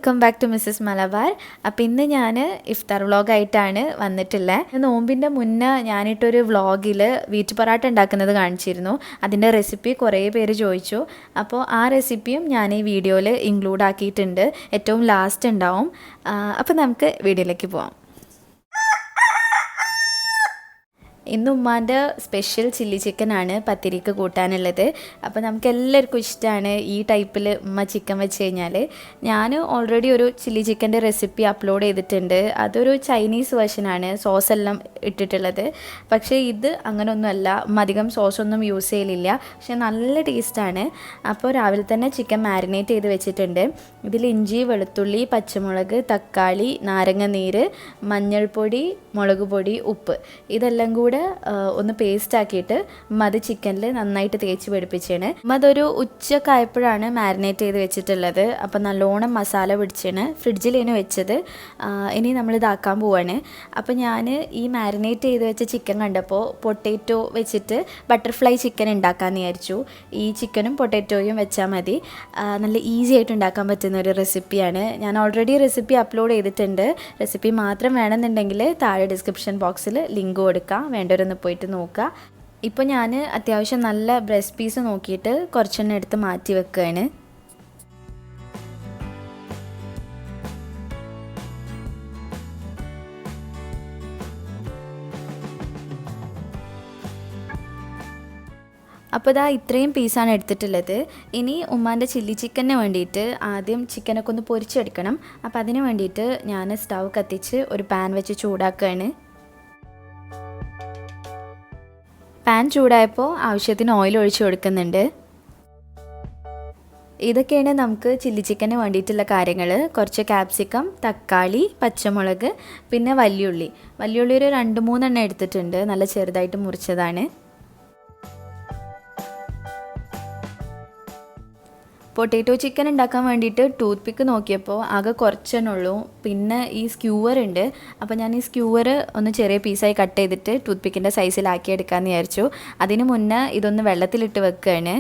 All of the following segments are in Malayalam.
Welcome back to Mrs Malabar. അപ്പോൾ ഇന്ന് ഞാൻ ഇഫ്താർ വ്ളോഗായിട്ടാണ് വന്നിട്ടുള്ളത്. നോമ്പിൻ്റെ മുന്നേ ഞാനിട്ടൊരു വ്ളോഗിൽ വീറ്റ് പൊറാട്ട ഉണ്ടാക്കുന്നത് കാണിച്ചിരുന്നു. അതിൻ്റെ റെസിപ്പി കുറേ പേര് ചോദിച്ചു. അപ്പോൾ ആ റെസിപ്പിയും ഞാൻ ഈ വീഡിയോയിൽ ഇൻക്ലൂഡ് ആക്കിയിട്ടുണ്ട്. ഏറ്റവും ലാസ്റ്റ് ഉണ്ടാവും. അപ്പോൾ നമുക്ക് വീഡിയോയിലേക്ക് പോവാം. ഇന്ന് ഉമ്മാൻ്റെ സ്പെഷ്യൽ ചില്ലി ചിക്കനാണ് പത്തിരിക്ക് കൂട്ടാനുള്ളത്. അപ്പോൾ നമുക്ക് എല്ലാവർക്കും ഇഷ്ടമാണ് ഈ ടൈപ്പിൽ ഉമ്മ ചിക്കൻ വെച്ച് കഴിഞ്ഞാൽ. ഞാൻ ഓൾറെഡി ഒരു ചില്ലി ചിക്കൻ്റെ റെസിപ്പി അപ്ലോഡ് ചെയ്തിട്ടുണ്ട്. അതൊരു ചൈനീസ് വേർഷനാണ്, സോസെല്ലാം ഇട്ടിട്ടുള്ളത്. പക്ഷേ ഇത് അങ്ങനെയൊന്നുമല്ല, ഉമ്മ അധികം സോസൊന്നും യൂസ് ചെയ്യലില്ല. പക്ഷേ നല്ല ടേസ്റ്റാണ്. അപ്പോൾ രാവിലെ തന്നെ ചിക്കൻ മാരിനേറ്റ് ചെയ്ത് വെച്ചിട്ടുണ്ട്. ഇതിൽ ഇഞ്ചി, വെളുത്തുള്ളി, പച്ചമുളക്, തക്കാളി, നാരങ്ങ നീര്, മഞ്ഞൾപ്പൊടി, മുളക് പൊടി, ഉപ്പ് ഇതെല്ലാം കൂടെ ഒന്ന് പേസ്റ്റ് ആക്കിയിട്ട് അത് ചിക്കനിൽ നന്നായിട്ട് തേച്ച് പിടിപ്പിച്ചാണ്. അതൊരു ഉച്ചയൊക്കെ ആയപ്പോഴാണ് മാരിനേറ്റ് ചെയ്ത് വെച്ചിട്ടുള്ളത്. അപ്പം നല്ലോണം മസാല പിടിച്ചാണ്. ഫ്രിഡ്ജിലാണ് വെച്ചത്. ഇനി നമ്മളിതാക്കാൻ പോവാണ്. അപ്പോൾ ഞാൻ ഈ മാരിനേറ്റ് ചെയ്ത് വെച്ച ചിക്കൻ കണ്ടപ്പോൾ പൊട്ടാറ്റോ വെച്ചിട്ട് ബട്ടർഫ്ലൈ ചിക്കൻ ഉണ്ടാക്കാമെന്ന് വിചാരിച്ചു. ഈ ചിക്കനും പൊട്ടാറ്റോയും വെച്ചാൽ മതി. നല്ല ഈസി ആയിട്ട് ഉണ്ടാക്കാൻ പറ്റുന്ന ഒരു റെസിപ്പിയാണ്. ഞാൻ ഓൾറെഡി റെസിപ്പി അപ്ലോഡ് ചെയ്തിട്ടുണ്ട്. റെസിപ്പി മാത്രം വേണമെന്നുണ്ടെങ്കിൽ താഴെ ഡിസ്ക്രിപ്ഷൻ ബോക്സിൽ ലിങ്ക് കൊടുക്കാം, വേണ്ടവരൊന്ന് പോയിട്ട് നോക്കുക. ഇപ്പോൾ ഞാൻ അത്യാവശ്യം നല്ല ബ്രസ്റ്റ് പീസ് നോക്കിയിട്ട് കുറച്ചെണ്ണം എടുത്ത് മാറ്റി വെക്കുകയാണ്. അപ്പോൾ ഇതാ ഇത്രയും പീസാണ് എടുത്തിട്ടുള്ളത്. ഇനി ഉമ്മാൻ്റെ ചില്ലി ചിക്കന് വേണ്ടിയിട്ട് ആദ്യം ചിക്കനൊക്കെ ഒന്ന് പൊരിച്ചെടുക്കണം. അപ്പോൾ അതിന് വേണ്ടിയിട്ട് ഞാൻ സ്റ്റൗ കത്തിച്ച് ഒരു പാൻ വെച്ച് ചൂടാക്കുകയാണ്. പാൻ ചൂടായപ്പോൾ ആവശ്യത്തിന് ഓയിൽ ഒഴിച്ച് കൊടുക്കുന്നുണ്ട്. ഇതൊക്കെയാണ് നമുക്ക് ചില്ലി ചിക്കന് വേണ്ടിയിട്ടുള്ള കാര്യങ്ങൾ. കുറച്ച് ക്യാപ്സിക്കം, തക്കാളി, പച്ചമുളക്, പിന്നെ വലിയുള്ളി ഒരു 2-3 എണ്ണം എടുത്തിട്ടുണ്ട്. നല്ല ചെറുതായിട്ട് മുറിച്ചതാണ്. പൊട്ടാറ്റോ ചിക്കൻ ഉണ്ടാക്കാൻ വേണ്ടിയിട്ട് ടൂത്ത് പിക്ക് നോക്കിയപ്പോൾ ആകെ കുറച്ചെണ്ണുള്ളൂ. പിന്നെ ഈ സ്ക്യൂവർ ഉണ്ട്. അപ്പോൾ ഞാൻ ഈ സ്ക്യൂവർ ഒന്ന് ചെറിയ പീസായി കട്ട് ചെയ്തിട്ട് ടൂത്ത് പിക്കിൻ്റെ സൈസിലാക്കി എടുക്കാമെന്ന് വിചാരിച്ചു. അതിന് മുന്നേ ഇതൊന്ന് വെള്ളത്തിലിട്ട് വെക്കുകയാണ്.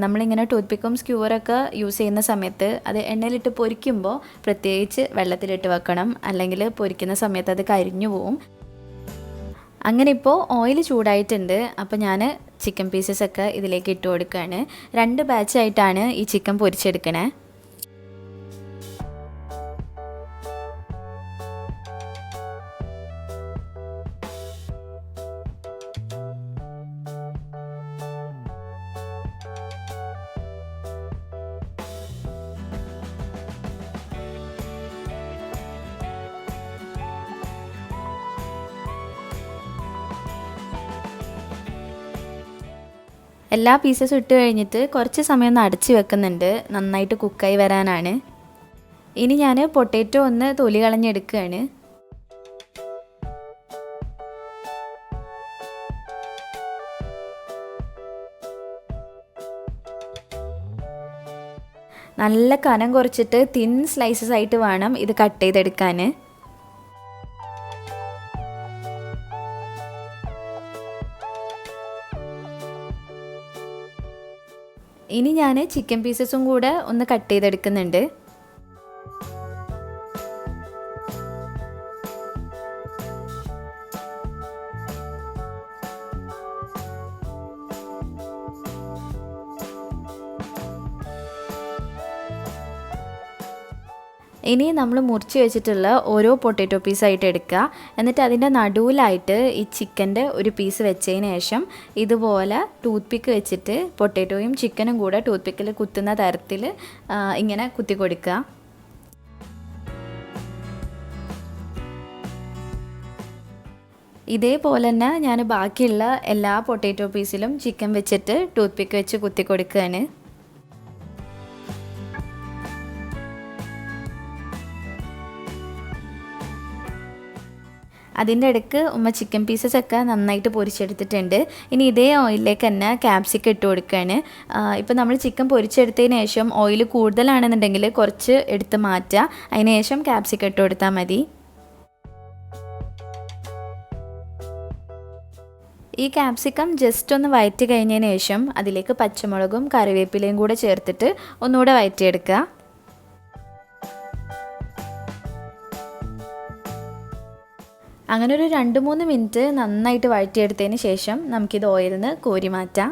നമ്മളിങ്ങനെ ടൂത്ത് പിക്കും സ്ക്യൂവറൊക്കെ യൂസ് ചെയ്യുന്ന സമയത്ത് അത് എണ്ണയിലിട്ട് പൊരിക്കുമ്പോൾ പ്രത്യേകിച്ച് വെള്ളത്തിലിട്ട് വെക്കണം, അല്ലെങ്കിൽ പൊരിക്കുന്ന സമയത്ത് അത് കരിഞ്ഞു പോവും. അങ്ങനെ ഇപ്പോൾ ഓയിൽ ചൂടായിട്ടുണ്ട്. അപ്പോൾ ഞാൻ ചിക്കൻ പീസസൊക്കെ ഇതിലേക്ക് ഇട്ട് കൊടുക്കുകയാണ്. 2 ബാച്ചായിട്ടാണ് ഈ ചിക്കൻ പൊരിച്ചെടുക്കണേ. എല്ലാ പീസസും ഇട്ട് കഴിഞ്ഞിട്ട് കുറച്ച് സമയം ഒന്ന് അടച്ച് വെക്കുന്നുണ്ട്, നന്നായിട്ട് കുക്കായി വരാനാണ്. ഇനി ഞാൻ പൊട്ടാറ്റോ ഒന്ന് തൊലി കളഞ്ഞെടുക്കുകയാണ്. നല്ല കനം കുറച്ചിട്ട് തിൻ സ്ലൈസസ് ആയിട്ട് വേണം ഇത് കട്ട് ചെയ്തെടുക്കാൻ. ഇനി ഞാൻ ചിക്കൻ പീസസും കൂടെ ഒന്ന് കട്ട് ചെയ്തെടുക്കുന്നുണ്ട്. ഇനി നമ്മൾ മുറിച്ച് വെച്ചിട്ടുള്ള ഓരോ പൊട്ടാറ്റോ പീസായിട്ട് എടുക്കുക. എന്നിട്ട് അതിൻ്റെ നടുവിലായിട്ട് ഈ ചിക്കൻ്റെ ഒരു പീസ് വെച്ചതിന് ശേഷം ഇതുപോലെ ടൂത്ത് പിക്ക് വെച്ചിട്ട് പൊട്ടാറ്റോയും ചിക്കനും കൂടെ ടൂത്ത് പിക്കിൽ കുത്തുന്ന തരത്തിൽ ഇങ്ങനെ കുത്തി കൊടുക്കുക. ഇതേപോലെ തന്നെ ഞാൻ ബാക്കിയുള്ള എല്ലാ പൊട്ടാറ്റോ പീസിലും ചിക്കൻ വെച്ചിട്ട് ടൂത്ത് പിക്ക് വെച്ച് കുത്തി കൊടുക്കുകയാണ്. അതിൻ്റെ ഇടയ്ക്ക് ഉമ്മ ചിക്കൻ പീസസൊക്കെ നന്നായിട്ട് പൊരിച്ചെടുത്തിട്ടുണ്ട്. ഇനി ഇതേ ഓയിലിലേക്ക് തന്നെ ക്യാപ്സിക്കം ഇട്ട് കൊടുക്കുകയാണ്. ഇപ്പോൾ നമ്മൾ ചിക്കൻ പൊരിച്ചെടുത്തതിന് ശേഷം ഓയിൽ കൂടുതലാണെന്നുണ്ടെങ്കിൽ കുറച്ച് എടുത്ത് മാറ്റുക. അതിന് ശേഷം ക്യാപ്സിക്കം ഇട്ട് കൊടുത്താൽ മതി. ഈ ക്യാപ്സിക്കം ജസ്റ്റ് ഒന്ന് വഴറ്റി കഴിഞ്ഞതിന് ശേഷം അതിലേക്ക് പച്ചമുളകും കറിവേപ്പിലയും കൂടെ ചേർത്തിട്ട് ഒന്നുകൂടെ വഴറ്റിയെടുക്കുക. അങ്ങനെ ഒരു 2-3 മിനിറ്റ് നന്നായിട്ട് വഴറ്റിയെടുത്തതിന് ശേഷം നമുക്കിത് ഓയിലിൽ നിന്ന് കോരി മാറ്റാം.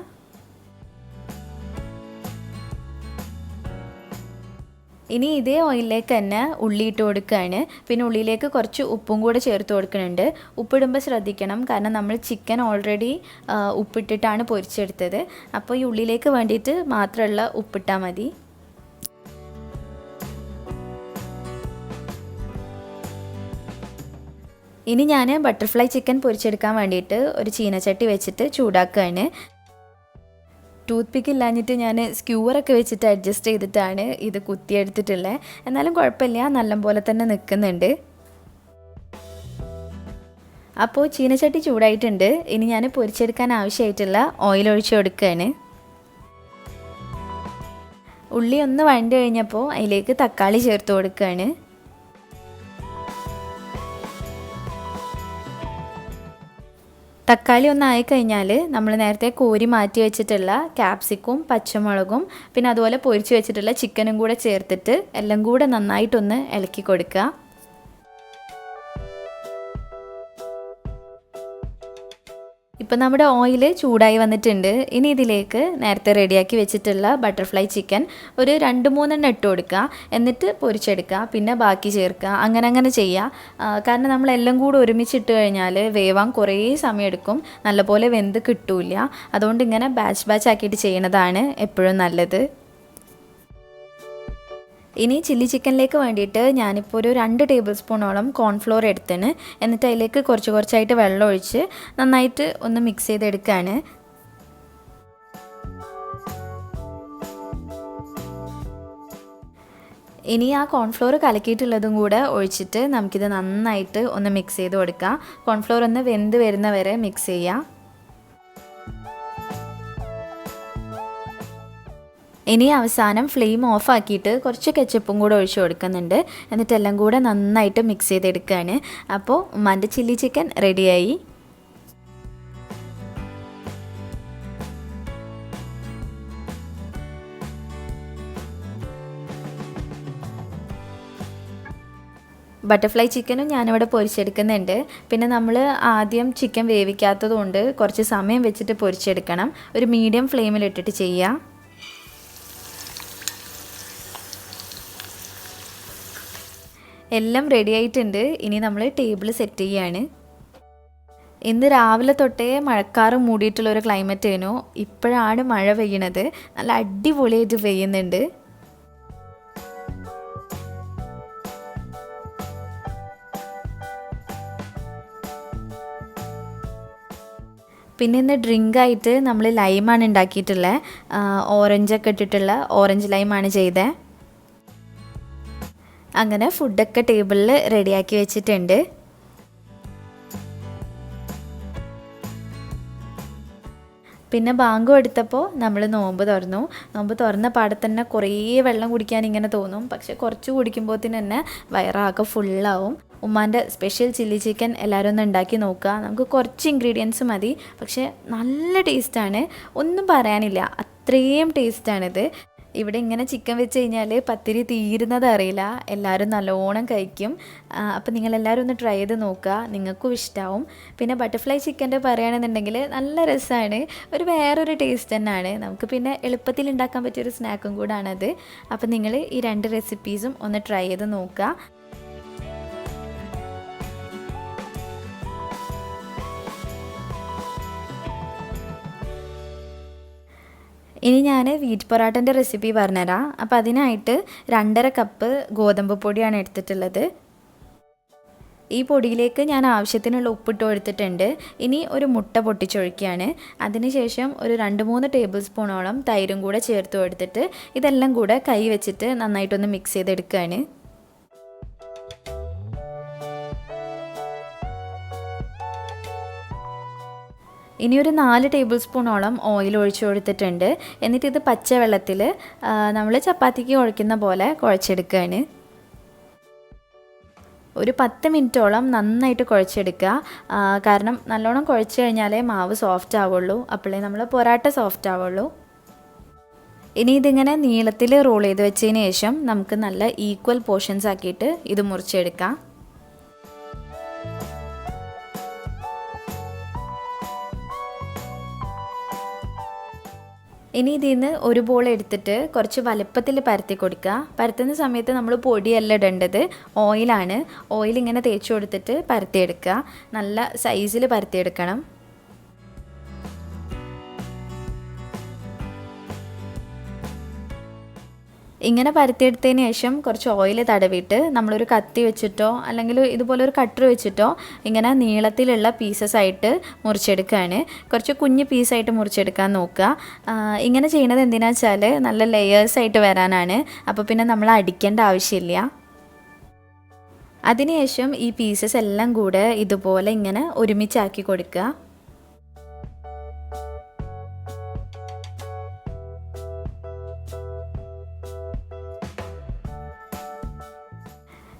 ഇനി ഇതേ ഓയിലിലേക്ക് തന്നെ ഉള്ളി ഇട്ട് കൊടുക്കുകയാണ്. പിന്നെ ഉള്ളിയിലേക്ക് കുറച്ച് ഉപ്പും കൂടെ ചേർത്ത് കൊടുക്കുന്നുണ്ട്. ഉപ്പിടുമ്പോൾ ശ്രദ്ധിക്കണം, കാരണം നമ്മൾ ചിക്കൻ ഓൾറെഡി ഉപ്പിട്ടിട്ടാണ് പൊരിച്ചെടുത്തത്. അപ്പോൾ ഈ ഉള്ളിയിലേക്ക് വേണ്ടിയിട്ട് മാത്രമുള്ള ഉപ്പിട്ടാൽ മതി. ഇനി ഞാൻ ബട്ടർഫ്ലൈ ചിക്കൻ പൊരിച്ചെടുക്കാൻ വേണ്ടിയിട്ട് ഒരു ചീനച്ചട്ടി വെച്ചിട്ട് ചൂടാക്കുകയാണ്. ടൂത്ത് പിക്ക് ഇല്ലാഞ്ഞിട്ട് ഞാൻ സ്ക്യൂവറൊക്കെ വെച്ചിട്ട് അഡ്ജസ്റ്റ് ചെയ്തിട്ടാണ് ഇത് കുത്തിയെടുത്തിട്ടുള്ളത്. എന്നാലും കുഴപ്പമില്ല, നല്ലപോലെ തന്നെ നിൽക്കുന്നുണ്ട്. അപ്പോൾ ചീനച്ചട്ടി ചൂടായിട്ടുണ്ട്. ഇനി ഞാൻ പൊരിച്ചെടുക്കാൻ ആവശ്യമായിട്ടുള്ള ഓയിൽ ഒഴിച്ച് കൊടുക്കുകയാണ്. ഉള്ളി ഒന്ന് വഴണ്ട് കഴിഞ്ഞപ്പോൾ അതിലേക്ക് തക്കാളി ചേർത്ത് കൊടുക്കുകയാണ്. തക്കാളി ഒന്നായി കഴിഞ്ഞാൽ നമ്മൾ നേരത്തെ കോരി മാറ്റി വെച്ചിട്ടുള്ള ക്യാപ്സിക്കും പച്ചമുളകും പിന്നെ അതുപോലെ പൊരിച്ച് വെച്ചിട്ടുള്ള ചിക്കനും കൂടെ ചേർത്തിട്ട് എല്ലാം കൂടെ നന്നായിട്ടൊന്ന് ഇളക്കി കൊടുക്കുക. ഇപ്പം നമ്മുടെ ഓയിൽ ചൂടായി വന്നിട്ടുണ്ട്. ഇനി ഇതിലേക്ക് നേരത്തെ റെഡിയാക്കി വെച്ചിട്ടുള്ള ബട്ടർഫ്ലൈ ചിക്കൻ ഒരു 2-3 ഇട്ട് കൊടുക്കുക. എന്നിട്ട് പൊരിച്ചെടുക്കുക. പിന്നെ ബാക്കി ചേർക്കുക. അങ്ങനെ ചെയ്യുക. കാരണം നമ്മളെല്ലാം കൂടെ ഒരുമിച്ചിട്ട് കഴിഞ്ഞാൽ വേവാൻ കുറേ സമയമെടുക്കും, നല്ലപോലെ വെന്ത് കിട്ടൂല. അതുകൊണ്ട് ഇങ്ങനെ ബാച്ച് ആക്കിയിട്ട് ചെയ്യുന്നതാണ് എപ്പോഴും നല്ലത്. ഇനി ചില്ലി ചിക്കനിലേക്ക് വേണ്ടിയിട്ട് ഞാനിപ്പോൾ ഒരു 2 ടേബിൾ സ്പൂണോളം കോൺഫ്ലോർ എടുത്തിന്. എന്നിട്ട് അതിലേക്ക് കുറച്ചായിട്ട് വെള്ളം ഒഴിച്ച് നന്നായിട്ട് ഒന്ന് മിക്സ് ചെയ്തെടുക്കുകയാണ്. ഇനി ആ കോൺഫ്ലോർ കലക്കിയിട്ടുള്ളതും കൂടെ ഒഴിച്ചിട്ട് നമുക്കിത് നന്നായിട്ട് ഒന്ന് മിക്സ് ചെയ്ത് കൊടുക്കാം. കോൺഫ്ലോർ ഒന്ന് വെന്ത് വരുന്ന വരെ മിക്സ് ചെയ്യാം. ഇനി അവസാനം ഫ്ലെയിം ഓഫ് ആക്കിയിട്ട് കുറച്ച് കെച്ചപ്പും കൂടെ ഒഴിച്ച് കൊടുക്കുന്നുണ്ട്. എന്നിട്ട് എല്ലാം കൂടെ നന്നായിട്ട് മിക്സ് ചെയ്തെടുക്കുകയാണ്. അപ്പോൾ ഉമ്മാൻ്റെ ചില്ലി ചിക്കൻ റെഡിയായി. ബട്ടർഫ്ലൈ ചിക്കനും ഞാനിവിടെ പൊരിച്ചെടുക്കുന്നുണ്ട്. പിന്നെ നമ്മൾ ആദ്യം ചിക്കൻ വേവിക്കാത്തത് കൊണ്ട് കുറച്ച് സമയം വെച്ചിട്ട് പൊരിച്ചെടുക്കണം. ഒരു മീഡിയം ഫ്ലെയിമിലിട്ടിട്ട് ചെയ്യുക. എല്ലാം റെഡി ആയിട്ടുണ്ട്. ഇനി നമ്മൾ ടേബിൾ സെറ്റ് ചെയ്യാണ്. ഇന്ന് രാവിലെ തൊട്ടേ മഴക്കാറ് മൂടിയിട്ടുള്ളൊരു ക്ലൈമറ്റ് ആയിരുന്നു. ഇപ്പോഴാണ് മഴ പെയ്യണത്. നല്ല അടിപൊളിയായിട്ട് പെയ്യുന്നുണ്ട്. പിന്നെ ഇന്ന് ഡ്രിങ്കായിട്ട് നമ്മൾ ലൈമാണ് ഉണ്ടാക്കിയിട്ടുള്ളത്. ഓറഞ്ചൊക്കെ ഇട്ടിട്ടുള്ള ഓറഞ്ച് ലൈമാണ് ചെയ്തത്. അങ്ങനെ ഫുഡൊക്കെ ടേബിളിൽ റെഡിയാക്കി വെച്ചിട്ടുണ്ട്. പിന്നെ ബാങ്ക് എടുത്തപ്പോൾ നമ്മൾ നോമ്പ് തുറന്നു. നോമ്പ് തുറന്ന പാടെ തന്നെ കുറേ വെള്ളം കുടിക്കാൻ ഇങ്ങനെ തോന്നും. പക്ഷെ കുറച്ച് കുടിക്കുമ്പോഴത്തേന് തന്നെ വയറാകെ ഫുള്ളാവും. ഉമ്മാൻ്റെ സ്പെഷ്യൽ ചില്ലി ചിക്കൻ എല്ലാവരും ഒന്ന് ഉണ്ടാക്കി നോക്കുക. നമുക്ക് കുറച്ച് ഇൻഗ്രീഡിയൻസ് മതി, പക്ഷേ നല്ല ടേസ്റ്റാണ്. ഒന്നും പറയാനില്ല, അത്രയും ടേസ്റ്റാണിത്. ഇവിടെ ഇങ്ങനെ ചിക്കൻ വെച്ച് കഴിഞ്ഞാൽ പത്തിരി തീരുന്നത് അറിയില്ല. എല്ലാവരും നല്ലോണം കഴിക്കും. അപ്പോൾ നിങ്ങളെല്ലാവരും ഒന്ന് ട്രൈ ചെയ്ത് നോക്കുക, നിങ്ങൾക്കും ഇഷ്ടമാവും. പിന്നെ ബട്ടർഫ്ലൈ ചിക്കൻ്റെ പറയുകയാണെന്നുണ്ടെങ്കിൽ നല്ല രസമാണ്, ഒരു വേറൊരു ടേസ്റ്റ് തന്നെയാണ്. നമുക്ക് പിന്നെ എളുപ്പത്തിൽ ഉണ്ടാക്കാൻ പറ്റിയൊരു സ്നാക്കും കൂടാണത്. അപ്പോൾ നിങ്ങൾ ഈ 2 റെസിപ്പീസും ഒന്ന് ട്രൈ ചെയ്ത് നോക്കുക. ഇനി ഞാൻ വീറ്റ് പൊറാട്ടൻ്റെ റെസിപ്പി പറഞ്ഞുതരാം. അപ്പോൾ അതിനായിട്ട് 2.5 കപ്പ് ഗോതമ്പ് പൊടിയാണ് എടുത്തിട്ടുള്ളത്. ഈ പൊടിയിലേക്ക് ഞാൻ ആവശ്യത്തിനുള്ള ഉപ്പിട്ട് കൊടുത്തിട്ടുണ്ട്. ഇനി ഒരു മുട്ട പൊട്ടിച്ചൊഴിക്കുകയാണ്. അതിനുശേഷം ഒരു 2-3 ടേബിൾ സ്പൂണോളം തൈരും കൂടെ ചേർത്ത് കൊടുത്തിട്ട് ഇതെല്ലാം കൂടെ കൈ വെച്ചിട്ട് നന്നായിട്ടൊന്ന് മിക്സ് ചെയ്തെടുക്കുകയാണ്. ഇനി ഒരു 4 ടേബിൾ സ്പൂണോളം ഓയിൽ ഒഴിച്ചു കൊടുത്തിട്ടുണ്ട്. എന്നിട്ട് ഇത് പച്ചവെള്ളത്തിൽ നമ്മൾ ചപ്പാത്തിക്ക് കുഴയ്ക്കുന്ന പോലെ കുഴച്ചെടുക്കുകയാണ്. ഒരു 10 മിനിറ്റോളം നന്നായിട്ട് കുഴച്ചെടുക്കുക. കാരണം നല്ലോണം കുഴച്ച് കഴിഞ്ഞാലേ മാവ് സോഫ്റ്റ് ആവുള്ളൂ. അപ്പോഴേ നമ്മൾ പൊറാട്ട സോഫ്റ്റ് ആവുള്ളൂ. ഇനി ഇതിങ്ങനെ നീളത്തിൽ റോൾ ചെയ്ത് വെച്ചതിന് ശേഷം നമുക്ക് നല്ല ഈക്വൽ പോർഷൻസ് ആക്കിയിട്ട് ഇത് മുറിച്ചെടുക്കാം. ഇനി ഇതിൽ നിന്ന് ഒരു ബോൾ എടുത്തിട്ട് കുറച്ച് വലുപ്പത്തിൽ പരത്തി കൊടുക്കുക. പരത്തുന്ന സമയത്ത് നമ്മൾ പൊടിയല്ല ഇടേണ്ടത്, ഓയിലാണ്. ഓയിൽ ഇങ്ങനെ തേച്ച് കൊടുത്തിട്ട് പരത്തിയെടുക്കുക. നല്ല സൈസിൽ പരത്തിയെടുക്കണം. ഇങ്ങനെ പരത്തിയെടുത്തതിന് ശേഷം കുറച്ച് ഓയിൽ തടവിയിട്ട് നമ്മളൊരു കത്തി വെച്ചിട്ടോ അല്ലെങ്കിൽ ഇതുപോലെ ഒരു കട്ടർ വെച്ചിട്ടോ ഇങ്ങനെ നീളത്തിലുള്ള പീസസ് ആയിട്ട് മുറിച്ചെടുക്കുകയാണ്. കുറച്ച് കുഞ്ഞ് പീസായിട്ട് മുറിച്ചെടുക്കാൻ നോക്കുക. ഇങ്ങനെ ചെയ്യണത് എന്തിനാണെന്ന് വെച്ചാൽ നല്ല ലെയേഴ്സായിട്ട് വരാനാണ്. അപ്പോൾ പിന്നെ നമ്മൾ അടിക്കേണ്ട ആവശ്യമില്ല. അതിനുശേഷം ഈ പീസസ് എല്ലാം കൂടെ ഇതുപോലെ ഇങ്ങനെ ഒരുമിച്ചാക്കി കൊടുക്കുക.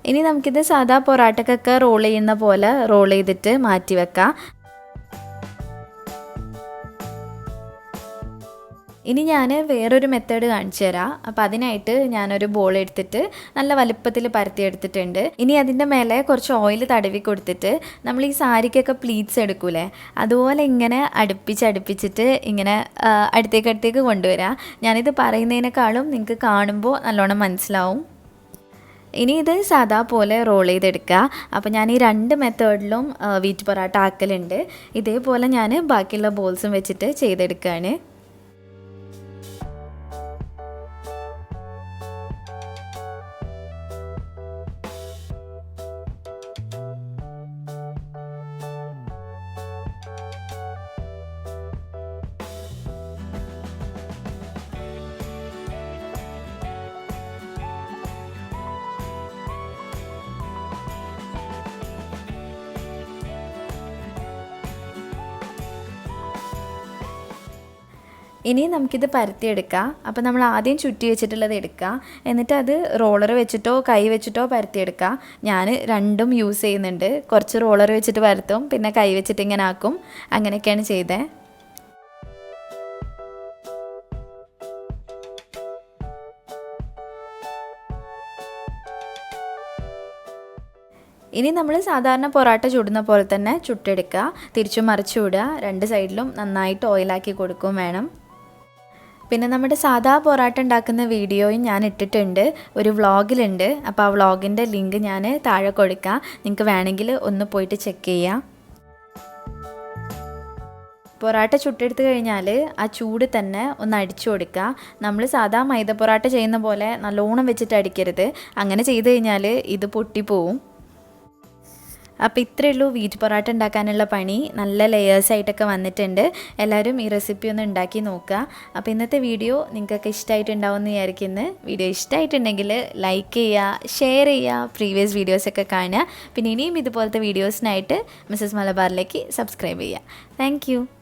ഇനി നമുക്കിത് സാധാ പൊറാട്ടക്കൊക്കെ റോൾ ചെയ്യുന്ന പോലെ റോൾ ചെയ്തിട്ട് മാറ്റി വെക്കാം. ഇനി ഞാൻ വേറൊരു മെത്തേഡ് കാണിച്ചു തരാം. അപ്പോൾ അതിനായിട്ട് ഞാനൊരു ബോൾ എടുത്തിട്ട് നല്ല വലുപ്പത്തിൽ പരത്തിയെടുത്തിട്ടുണ്ട്. ഇനി അതിൻ്റെ മേലെ കുറച്ച് ഓയിൽ തടവി കൊടുത്തിട്ട് നമ്മൾ ഈ സാരിക്കൊക്കെ പ്ലീറ്റ്സ് എടുക്കൂലേ, അതുപോലെ ഇങ്ങനെ അടുപ്പിച്ചിട്ട് ഇങ്ങനെ അടുത്തേക്ക് കൊണ്ടുവരാം. ഞാനിത് പറയുന്നതിനേക്കാളും നിങ്ങൾക്ക് കാണുമ്പോൾ നല്ലോണം മനസ്സിലാവും. ഇനി ഇത് സാധാ പോലെ റോൾ ചെയ്തെടുക്കുക. അപ്പോൾ ഞാൻ ഈ 2 മെത്തേഡിലും വീറ്റ് പൊറാട്ട ആക്കലുണ്ട്. ഇതേപോലെ ഞാൻ ബാക്കിയുള്ള ബോൾസും വെച്ചിട്ട് ചെയ്തെടുക്കുകയാണ്. ഇനി നമുക്കിത് പരത്തിയെടുക്കാം. അപ്പോൾ നമ്മൾ ആദ്യം ചുറ്റി വെച്ചിട്ടുള്ളത് എടുക്കുക. എന്നിട്ട് അത് റോളർ വെച്ചിട്ടോ കൈ വെച്ചിട്ടോ പരത്തിയെടുക്കുക. ഞാൻ രണ്ടും യൂസ് ചെയ്യുന്നുണ്ട്. കുറച്ച് റോളർ വെച്ചിട്ട് പരത്തും, പിന്നെ കൈ വെച്ചിട്ട് ഇങ്ങനെ ആക്കും. അങ്ങനെയൊക്കെയാണ് ചെയ്തത്. ഇനി നമ്മൾ സാധാരണ പൊറാട്ട ചുടുന്ന പോലെ തന്നെ ചുട്ടെടുക്കുക. തിരിച്ചും മറിച്ചു വിടുക. 2 സൈഡിലും നന്നായിട്ട് ഓയിലാക്കി കൊടുക്കും വേണം. പിന്നെ നമ്മുടെ സാധാ പൊറാട്ട ഉണ്ടാക്കുന്ന വീഡിയോയും ഞാൻ ഇട്ടിട്ടുണ്ട്, ഒരു വ്ളോഗിലുണ്ട്. അപ്പോൾ ആ വ്ളോഗിൻ്റെ ലിങ്ക് ഞാൻ താഴെ കൊടുക്കാം. നിങ്ങൾക്ക് വേണമെങ്കിൽ ഒന്ന് പോയിട്ട് ചെക്ക് ചെയ്യാം. പൊറാട്ട ചുട്ടെടുത്ത് കഴിഞ്ഞാൽ ആ ചൂട് തന്നെ ഒന്ന് അടിച്ചു കൊടുക്കുക. നമ്മൾ സാധാ മൈദ പൊറാട്ട ചെയ്യുന്ന പോലെ നല്ലോണം വെച്ചിട്ട് അടിക്കരുത്. അങ്ങനെ ചെയ്ത് കഴിഞ്ഞാൽ ഇത് പൊട്ടിപ്പോവും. അപ്പോൾ ഇത്രയേ ഉള്ളൂ വീറ്റ് പൊറാട്ട ഉണ്ടാക്കാനുള്ള പണി. നല്ല ലെയേഴ്സായിട്ടൊക്കെ വന്നിട്ടുണ്ട്. എല്ലാവരും ഈ റെസിപ്പി ഒന്ന് ഉണ്ടാക്കി നോക്കുക. അപ്പോൾ ഇന്നത്തെ വീഡിയോ നിങ്ങൾക്കൊക്കെ ഇഷ്ടമായിട്ടുണ്ടാവുമെന്ന് വിചാരിക്കുന്നു. വീഡിയോ ഇഷ്ടമായിട്ടുണ്ടെങ്കിൽ ലൈക്ക് ചെയ്യുക, ഷെയർ ചെയ്യുക, പ്രീവിയസ് വീഡിയോസൊക്കെ കാണുക. പിന്നെ ഇനിയും ഇതുപോലത്തെ വീഡിയോസിനായിട്ട് മിസ്സസ് മലബാറിലേക്ക് സബ്സ്ക്രൈബ് ചെയ്യുക. താങ്ക്